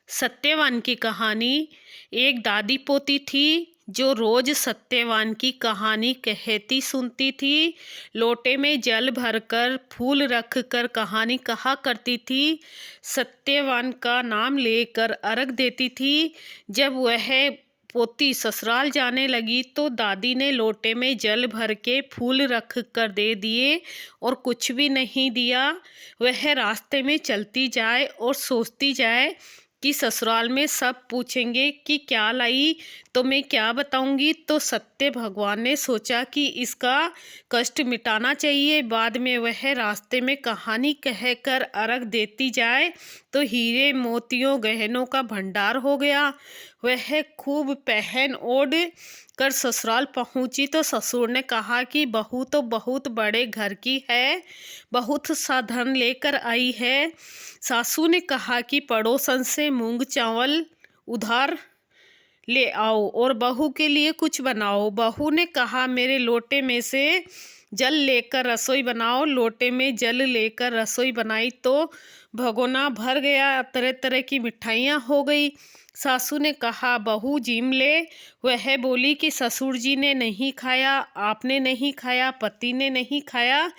सत्यवान की कहानी। एक दादी पोती थी जो रोज सत्यवान की कहानी कहती सुनती थी। लोटे में जल भरकर फूल रखकर कहानी कहा करती थी। सत्यवान का नाम लेकर अर्घ देती थी। जब वह पोती ससुराल जाने लगी तो दादी ने लोटे में जल भर के फूल रख कर दे दिए और कुछ भी नहीं दिया। वह रास्ते में चलती जाए और सोचती जाए कि ससुराल में सब पूछेंगे कि क्या लाई, तो मैं क्या बताऊंगी। तो सत्य भगवान ने सोचा कि इसका कष्ट मिटाना चाहिए। बाद में वह रास्ते में कहानी कहकर अर्घ देती जाए तो हीरे मोतियों गहनों का भंडार हो गया। वह खूब पहन ओढ़ कर ससुराल पहुंची तो ससुर ने कहा कि बहू तो बहुत बड़े घर की है, बहुत सा धन लेकर आई है। सासू ने कहा कि पड़ोसन से मूंग चावल उधार ले आओ और बहू के लिए कुछ बनाओ। बहू ने कहा मेरे लोटे में से जल लेकर रसोई बनाओ। लोटे में जल लेकर रसोई बनाई तो भगोना भर गया, तरह तरह की मिठाइयाँ हो गई। सासू ने कहा बहू जिम ले। वह बोली कि ससुर जी ने नहीं खाया, आपने नहीं खाया, पति ने नहीं खाया,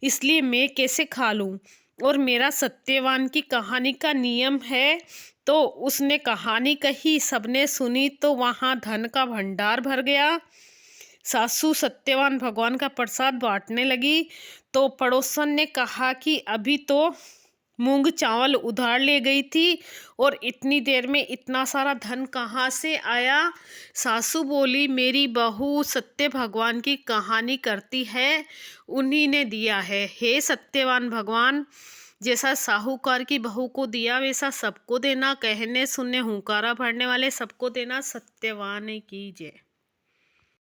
इसलिए मैं कैसे खा लूँ। और मेरा सत्यवान की कहानी का नियम है। तो उसने कहानी कही, सबने सुनी तो वहाँ धन का भंडार भर गया। सासू सत्यवान भगवान का प्रसाद बांटने लगी तो पड़ोसन ने कहा कि अभी तो मूंग चावल उधार ले गई थी और इतनी देर में इतना सारा धन कहाँ से आया। सासू बोली मेरी बहू सत्य भगवान की कहानी करती है, उन्हीं ने दिया है। हे सत्यवान भगवान, जैसा साहूकार की बहू को दिया वैसा सबको देना। कहने सुनने हुंकारा भरने वाले सबको देना। सत्यवान की जय।